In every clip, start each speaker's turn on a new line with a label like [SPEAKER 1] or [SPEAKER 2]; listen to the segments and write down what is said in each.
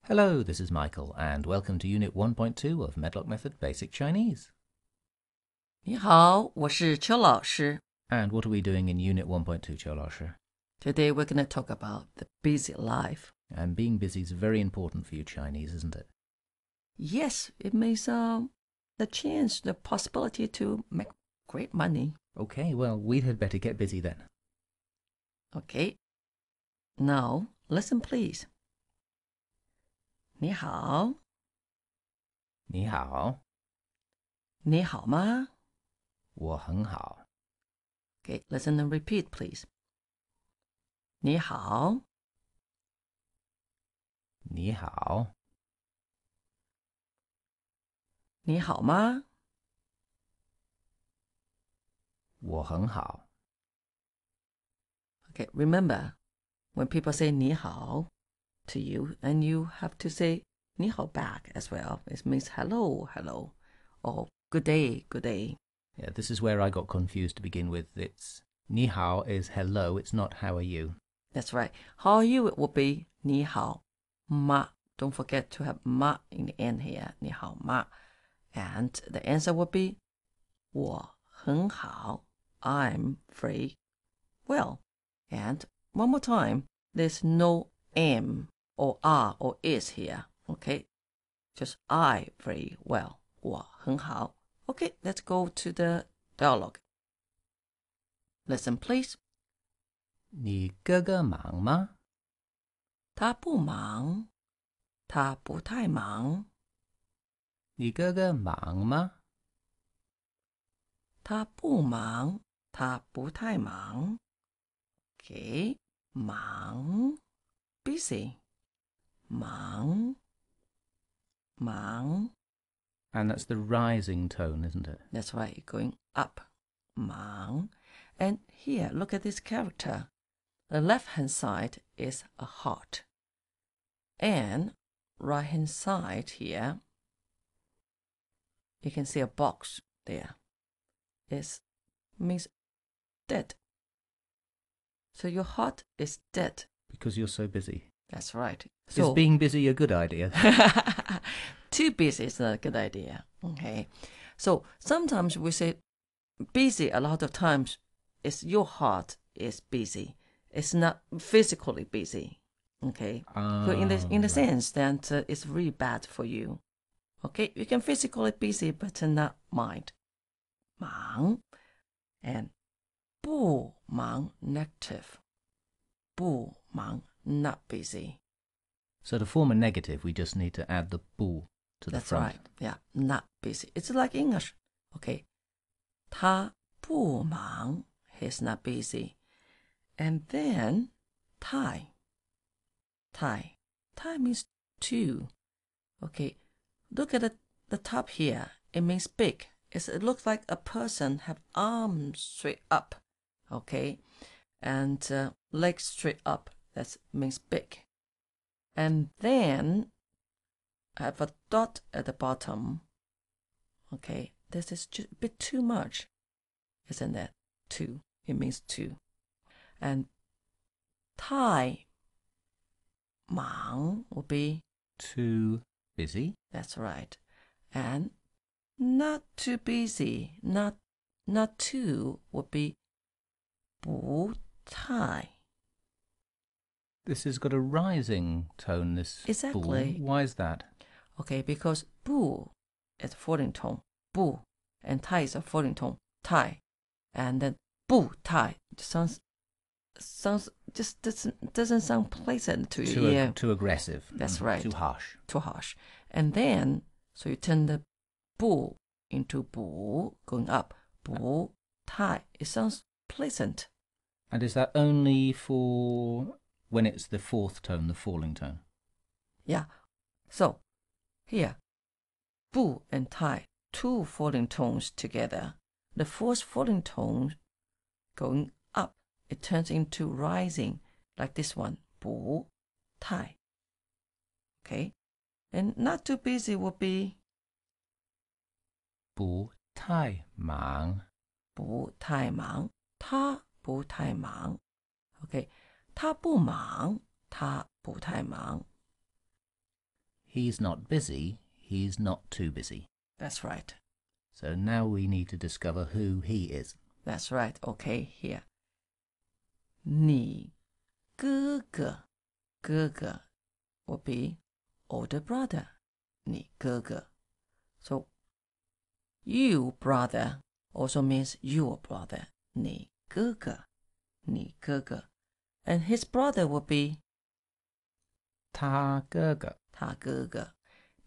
[SPEAKER 1] Hello, this is Michael, and welcome to Unit 1.2 of Medlock Method Basic Chinese.
[SPEAKER 2] 你好，我是邱老师。
[SPEAKER 1] And what are we doing in Unit 1.2, 邱老师?
[SPEAKER 2] Today we're going to talk about the busy life.
[SPEAKER 1] And being busy is very important for you Chinese, isn't it?
[SPEAKER 2] Yes, it means the chance, the possibility to make great money.
[SPEAKER 1] Okay, well, we had better get busy then.
[SPEAKER 2] Okay. Now, listen please. 你好，
[SPEAKER 1] 你好，
[SPEAKER 2] 你好吗？
[SPEAKER 1] 我很好。
[SPEAKER 2] Okay, listen and repeat please. 你好，
[SPEAKER 1] 你好，
[SPEAKER 2] 你好吗？
[SPEAKER 1] 我很好。
[SPEAKER 2] Okay, remember, when people say 你好 to you, and you have to say 你好 back as well. It means hello, hello, or good day, good day.
[SPEAKER 1] Yeah, this is where I got confused to begin with. It's 你好 is hello, it's not how are you.
[SPEAKER 2] That's right. How are you? It would be 你好吗. Don't forget to have 吗 in the end here. 你好吗. And the answer would be 我很好. I'm very well. And one more time, there's no am or are or is here. Okay? Just I very well. 我很好. Okay, let's go to the dialogue. Listen, please.
[SPEAKER 1] 你哥哥忙吗？
[SPEAKER 2] 他不忙，他不太忙。
[SPEAKER 1] 你哥哥忙吗？
[SPEAKER 2] 他不忙，他不太忙。Okay, 忙 busy 忙
[SPEAKER 1] And that's the rising tone, isn't it?
[SPEAKER 2] That's right, going up 忙 And here, look at this character. The left-hand side is a heart. And right-hand side here, you can see a box there. It means dead. So your heart is dead.
[SPEAKER 1] Because you're so busy.
[SPEAKER 2] That's right.
[SPEAKER 1] Is being busy a good idea?
[SPEAKER 2] Too busy is not a good idea. Okay. So sometimes we say busy a lot of times is your heart is busy. It's not physically busy. Okay. So in the sense that it's really bad for you. Okay. You can physically busy but not mind. 忙 and 不忙 negative. 不忙 not busy.
[SPEAKER 1] So to form a negative, we just need to add the 不 to the
[SPEAKER 2] That's
[SPEAKER 1] front.
[SPEAKER 2] right. Yeah, not busy. It's like English. Okay. 他不忙 he's not busy. And then 太 means two. Okay. Look at the top here. It means big. It looks like a person have arms straight up. Okay. And legs straight up. That means big. And then have a dot at the bottom. Okay, this is just a bit too much, isn't it? Two. It means two. And 太忙 will be
[SPEAKER 1] Too busy.
[SPEAKER 2] That's right. And not too busy, not too would be 不太.
[SPEAKER 1] This has got a rising tone, this
[SPEAKER 2] Exactly.
[SPEAKER 1] 不. Why is that?
[SPEAKER 2] Okay, because 不 is falling tone, 不, and 太 is a falling tone, 太, and then 不太sounds just doesn't sound pleasant to you. Yeah.
[SPEAKER 1] Too aggressive.
[SPEAKER 2] That's right.
[SPEAKER 1] Too harsh.
[SPEAKER 2] Too harsh. And then, so you turn the 不 into 不, going up, 不太. It sounds pleasant.
[SPEAKER 1] And is that only for when it's the fourth tone, the falling tone?
[SPEAKER 2] Yeah. So, here, 不 and 太, two falling tones together. The fourth falling tone going up, it turns into rising, like this one, 不太. Okay? And not too busy would be
[SPEAKER 1] 不太忙.
[SPEAKER 2] 不太忙, 他不太忙. Okay? 他不忙, 他不太忙.
[SPEAKER 1] He's not busy. He's not too busy.
[SPEAKER 2] That's right.
[SPEAKER 1] So now we need to discover who he is.
[SPEAKER 2] That's right. Okay, here. 你哥哥 will be older brother. 你哥哥. So you brother also means your brother. 你哥哥 And his brother will be
[SPEAKER 1] 他哥哥.
[SPEAKER 2] 他哥哥.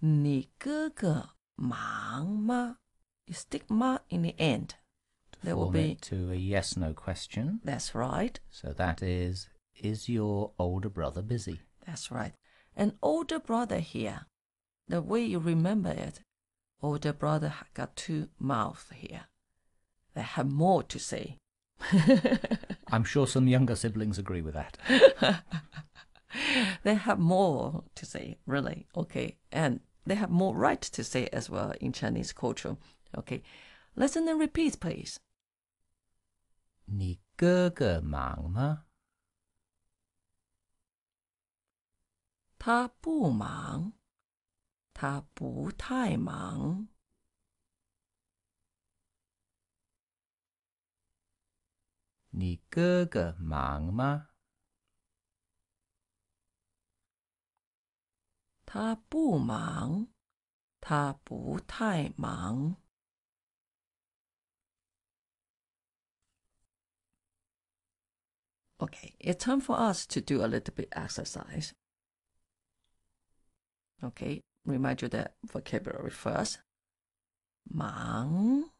[SPEAKER 2] 你哥哥忙吗? You stick 吗 in the end. That will
[SPEAKER 1] Form
[SPEAKER 2] be
[SPEAKER 1] it to a yes/no question.
[SPEAKER 2] That's right.
[SPEAKER 1] So that is your older brother busy?
[SPEAKER 2] That's right. An older brother here, the way you remember it, older brother got two mouths here. They have more to say.
[SPEAKER 1] I'm sure some younger siblings agree with that.
[SPEAKER 2] They have more to say, really. Okay. And they have more right to say as well in Chinese culture. Okay. Listen and repeat, please.
[SPEAKER 1] 你哥哥忙吗?
[SPEAKER 2] 他不忙，他不太忙。
[SPEAKER 1] 你哥哥忙吗?
[SPEAKER 2] 他不忙，他不太忙。Okay, it's time for us to do a little bit exercise. Okay, remind you the vocabulary first. 忙，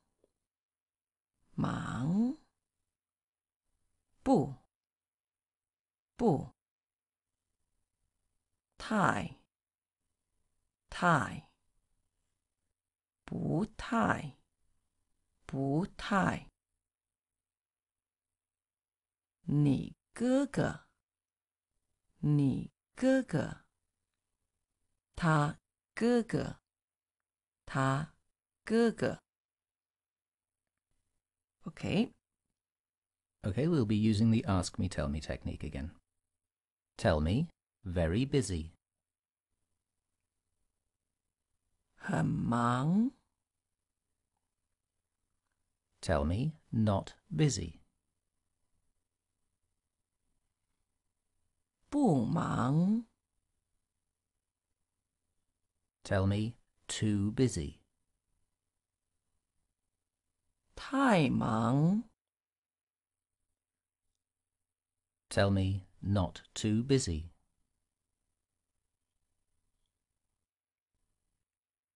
[SPEAKER 2] 忙，不，不，太，太，不太，不太。你哥哥，你哥哥，他哥哥，他哥哥。Okay.
[SPEAKER 1] Okay, we'll be using the ask me, tell me technique again. Tell me, very busy.
[SPEAKER 2] 很忙。
[SPEAKER 1] Tell me, not busy.
[SPEAKER 2] 不忙。
[SPEAKER 1] Tell me, too busy.
[SPEAKER 2] 太忙。
[SPEAKER 1] Tell me, not too busy.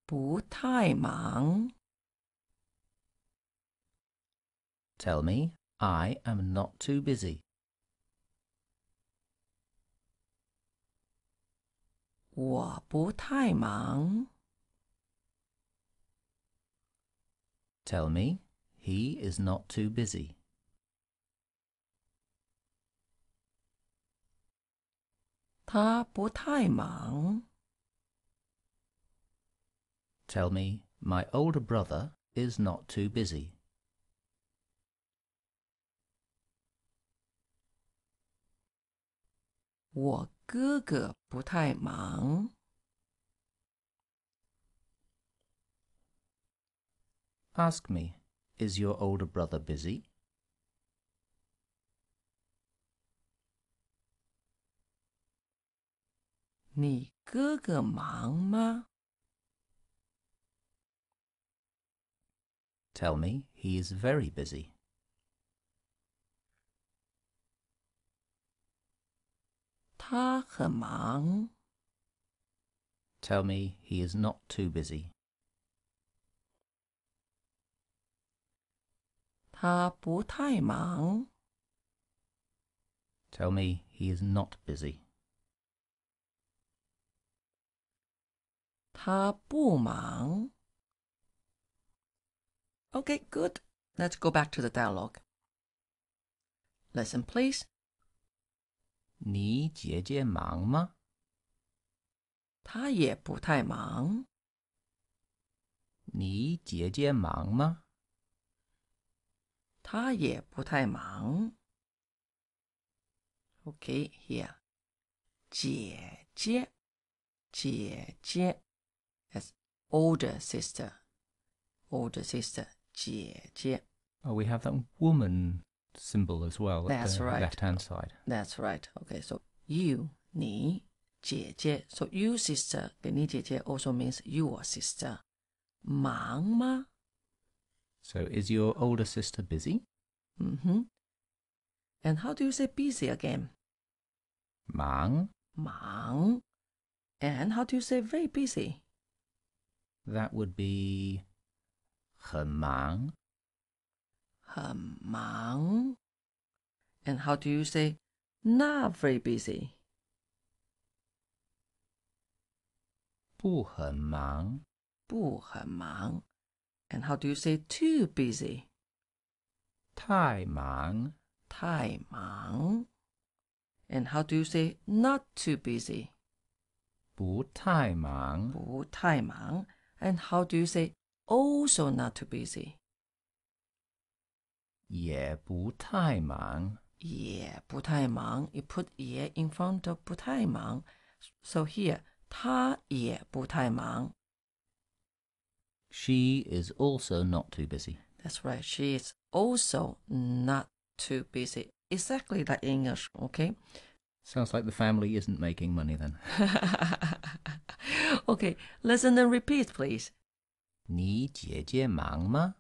[SPEAKER 2] 不太忙。
[SPEAKER 1] Tell me, I am not too busy.
[SPEAKER 2] 我不太忙。
[SPEAKER 1] Tell me, he is not too busy.
[SPEAKER 2] 他不太忙。
[SPEAKER 1] Tell me, my older brother is not too busy.
[SPEAKER 2] 我哥哥不太忙。
[SPEAKER 1] Ask me, is your older brother busy?
[SPEAKER 2] 你哥哥忙吗？
[SPEAKER 1] Tell me, he is very busy.
[SPEAKER 2] 他很忙。
[SPEAKER 1] Tell me, he is not too busy.
[SPEAKER 2] 他不太忙。
[SPEAKER 1] Tell me, he is not busy.
[SPEAKER 2] 他不忙。 Okay, good. Let's go back to the dialogue. Listen, please.
[SPEAKER 1] 你姐姐忙吗?
[SPEAKER 2] 他也不太忙。
[SPEAKER 1] 你姐姐忙吗?
[SPEAKER 2] 他也不太忙。Okay, here. 姐姐姐姐 as older sister. Older sister, 姐姐.
[SPEAKER 1] Oh, we have that woman symbol as well at
[SPEAKER 2] That's
[SPEAKER 1] the
[SPEAKER 2] right.
[SPEAKER 1] left-hand side.
[SPEAKER 2] That's right. Okay, so you, 你, 姐姐. So you sister, 给你姐姐 also means your sister. 忙吗?
[SPEAKER 1] So is your older sister busy?
[SPEAKER 2] Mm-hmm. And how do you say busy again?
[SPEAKER 1] 忙.
[SPEAKER 2] 忙. And how do you say very busy?
[SPEAKER 1] That would be 很忙.
[SPEAKER 2] 很忙. And how do you say not very busy?
[SPEAKER 1] 不很忙.
[SPEAKER 2] 不很忙. And how do you say too busy?
[SPEAKER 1] 太忙.
[SPEAKER 2] 太忙. And how do you say not too busy?
[SPEAKER 1] 不太忙.
[SPEAKER 2] 不太忙. And how do you say also not too busy?
[SPEAKER 1] 也不太忙.
[SPEAKER 2] 也不太忙. You put 也 in front of 不太忙. So here, 他也不太忙.
[SPEAKER 1] She is also not too busy.
[SPEAKER 2] That's right. She is also not too busy. Exactly like English, okay?
[SPEAKER 1] Sounds like the family isn't making money then.
[SPEAKER 2] Okay, listen and repeat, please.
[SPEAKER 1] 你姐姐忙吗？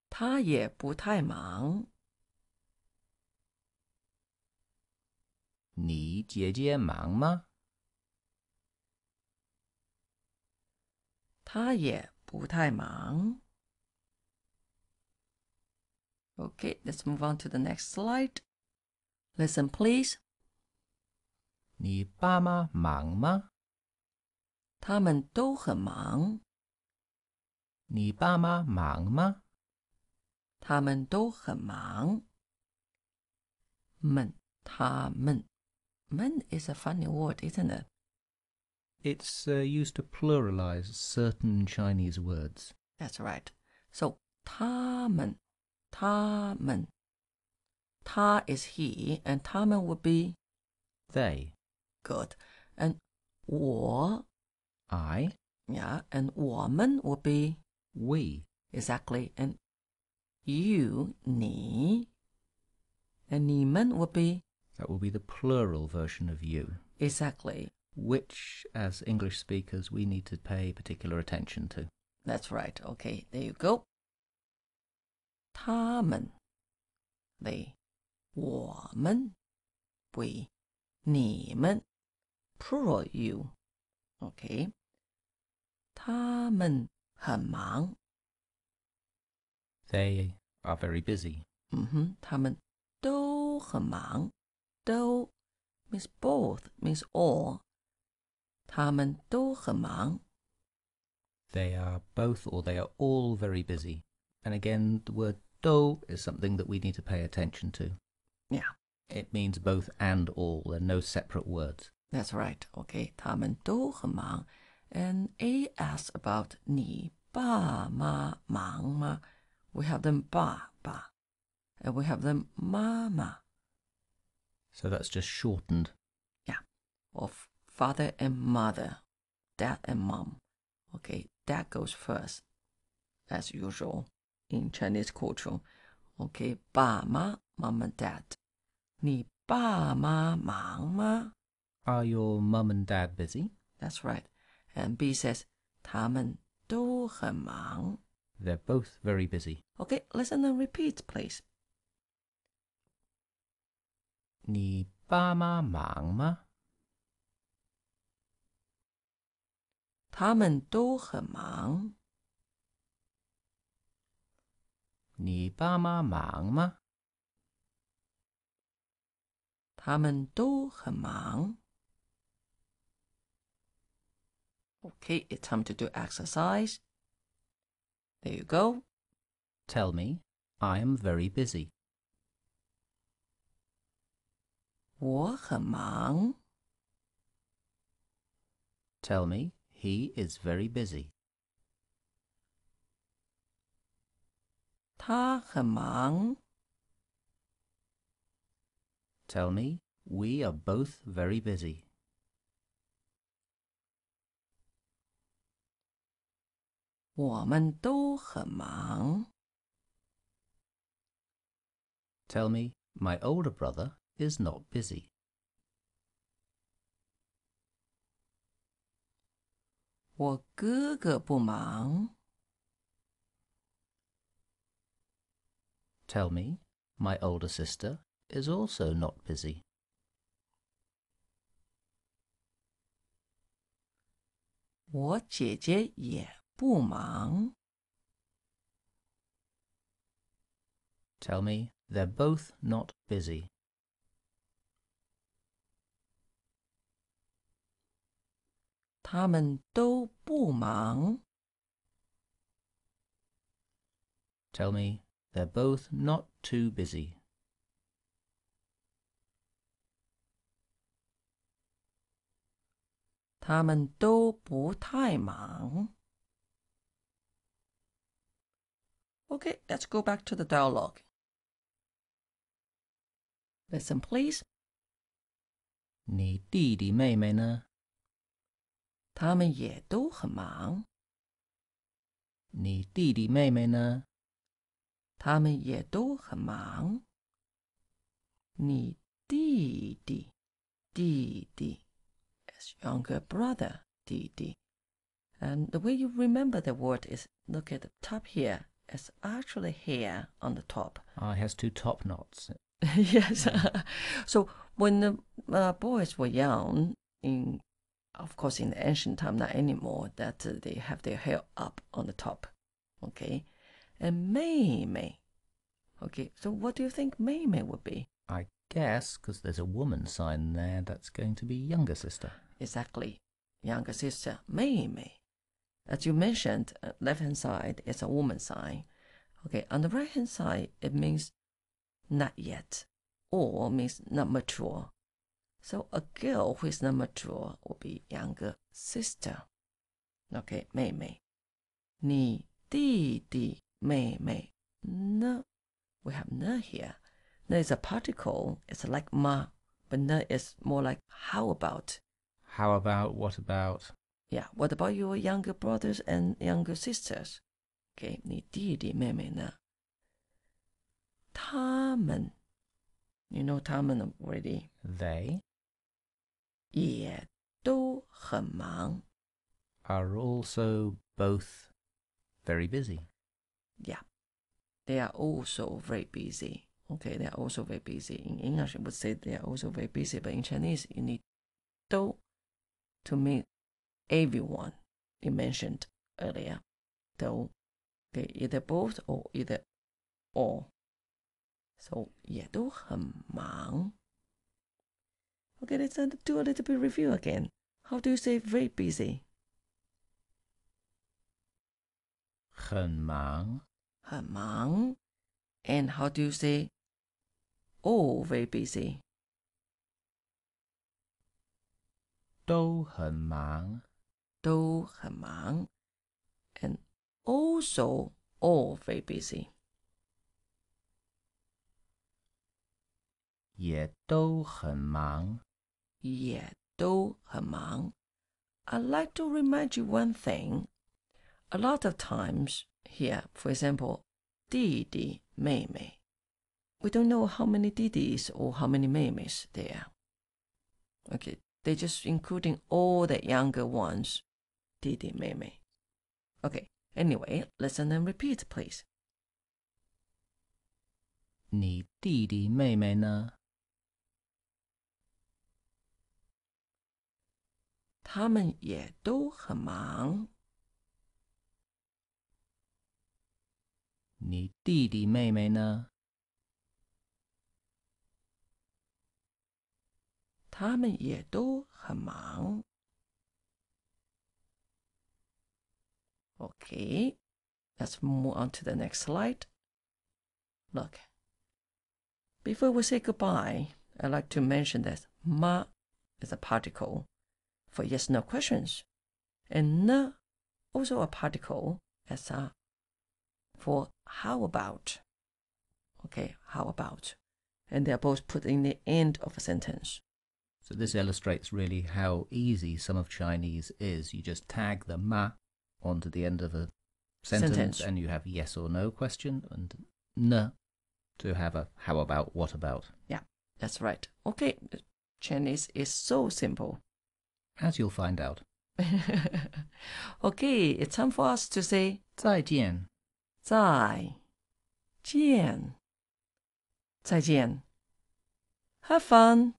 [SPEAKER 2] 她也不太忙。
[SPEAKER 1] 你姐姐忙吗？
[SPEAKER 2] 她也不太忙。Okay, let's move on to the next slide. Listen, please.
[SPEAKER 1] 你爸妈忙吗？
[SPEAKER 2] 他们都很忙。
[SPEAKER 1] 你爸妈忙吗？
[SPEAKER 2] 他们都很忙。他们 is a funny word, isn't it?
[SPEAKER 1] It's used to pluralize certain Chinese words.
[SPEAKER 2] That's right. So 他们 他 is he, and 他们 would be
[SPEAKER 1] They.
[SPEAKER 2] good. And 我
[SPEAKER 1] I.
[SPEAKER 2] yeah, and 我们 would be
[SPEAKER 1] We.
[SPEAKER 2] exactly. And you 你 and 你们 would be
[SPEAKER 1] That will be the plural version of you,
[SPEAKER 2] exactly.
[SPEAKER 1] which, as English speakers, we need to pay particular attention to.
[SPEAKER 2] That's right. Okay, there you go. 他们 they 我们 we 你们 plural you. Okay. 他们很忙。
[SPEAKER 1] They are very busy.
[SPEAKER 2] 他们都很忙。都 means both, means all. 他们都很忙。
[SPEAKER 1] They are both or they are all very busy. And again, the word do is something that we need to pay attention to.
[SPEAKER 2] Yeah,
[SPEAKER 1] It means both and all. There are no separate words.
[SPEAKER 2] that's right. Okay, 他们都很忙。And A asks about 你爸妈忙吗? We have them 爸爸 and we have them 妈妈.
[SPEAKER 1] So that's just shortened.
[SPEAKER 2] Yeah, of father and mother, dad and mom. Okay, dad goes first, as usual in Chinese culture. Okay, 爸妈 mom and dad. 你爸妈忙吗?
[SPEAKER 1] Are your mum and dad busy?
[SPEAKER 2] That's right. And B says 他们都很忙.
[SPEAKER 1] They're both very busy.
[SPEAKER 2] Okay, listen and repeat, please.
[SPEAKER 1] 你爸妈忙吗？
[SPEAKER 2] 他们都很忙。
[SPEAKER 1] 你爸妈忙吗？
[SPEAKER 2] 他们都很忙。Okay, it's time to do exercise. There you go.
[SPEAKER 1] Tell me, I am very busy.
[SPEAKER 2] 我很忙。
[SPEAKER 1] Tell me, he is very busy.
[SPEAKER 2] 他很忙。
[SPEAKER 1] Tell me, We are both very busy.
[SPEAKER 2] 我们都很忙。
[SPEAKER 1] Tell me, my older brother is not busy.
[SPEAKER 2] 我哥哥不忙。
[SPEAKER 1] Tell me, my older sister is also not busy.
[SPEAKER 2] 我姐姐也不忙。
[SPEAKER 1] Tell me, they're both not busy.
[SPEAKER 2] 他们都不忙。
[SPEAKER 1] Tell me, they're both not too busy.
[SPEAKER 2] 他们都不太忙。 Okay, let's go back to the dialogue. Listen, please.
[SPEAKER 1] 你弟弟妹妹呢？
[SPEAKER 2] 他们也都很忙。
[SPEAKER 1] 你弟弟妹妹呢？
[SPEAKER 2] 他们也都很忙。你弟弟，弟弟 as younger brother, 弟弟. And the way you remember the word is, look at the top here. It's actually hair on the top.
[SPEAKER 1] It has two top knots.
[SPEAKER 2] Yes. So when the boys were young, of course in the ancient time, not anymore, that they have their hair up on the top. Okay. And 妹妹. Okay, so what do you think 妹妹 would be?
[SPEAKER 1] I guess, because there's a woman sign there, that's going to be younger sister.
[SPEAKER 2] Exactly. Younger sister, 妹妹. As you mentioned, left-hand side is a woman sign. Okay, on the right-hand side, it means not yet, or means not mature. So a girl who is not mature will be younger sister. Okay, 妹妹. 你弟弟妹妹呢? We have 呢 here. 呢 is a particle. It's like ma, but 呢 is more like how about.
[SPEAKER 1] How about, what about?
[SPEAKER 2] Yeah, what about your younger brothers and younger sisters? Okay, 你弟弟妹妹呢? 他们, you know 他们 already.
[SPEAKER 1] They
[SPEAKER 2] 也都很忙.
[SPEAKER 1] are also both very busy.
[SPEAKER 2] Yeah, they are also very busy. Okay, they are also very busy. In English, I would say they are also very busy, but in Chinese, you need 都 to mean everyone you mentioned earlier. 都, okay, either both or either all. So 也都很忙. Okay, let's do a little bit review again. How do you say very busy?
[SPEAKER 1] 很忙.
[SPEAKER 2] 很忙. And how do you say all very busy?
[SPEAKER 1] 都很忙.
[SPEAKER 2] 都很忙. And also all very busy.
[SPEAKER 1] 也都很忙.
[SPEAKER 2] 也都很忙. I'd like to remind you one thing. A lot of times here, for example, 弟弟妹妹. We don't know how many 弟弟s or how many 妹妹s there. Okay, they're just including all the younger ones. 弟弟妹妹. Okay, anyway, listen and repeat, please.
[SPEAKER 1] 你弟弟妹妹呢？
[SPEAKER 2] 他们也都很忙。
[SPEAKER 1] 你弟弟妹妹呢？
[SPEAKER 2] 他们也都很忙。Okay, let's move on to the next slide. Look, before we say goodbye, I'd like to mention that ma is a particle for yes-no questions, and ne also a particle as a for how about. Okay, how about. and they're both put in the end of a sentence.
[SPEAKER 1] So this illustrates really how easy some of Chinese is. You just tag the ma onto the end of a sentence. And you have yes or no question, and n to have a how about, what about.
[SPEAKER 2] Yeah, that's right. Okay, Chinese is so simple.
[SPEAKER 1] As you'll find out.
[SPEAKER 2] Okay, it's time for us to say
[SPEAKER 1] 再见。
[SPEAKER 2] 再见. 再见. Have fun.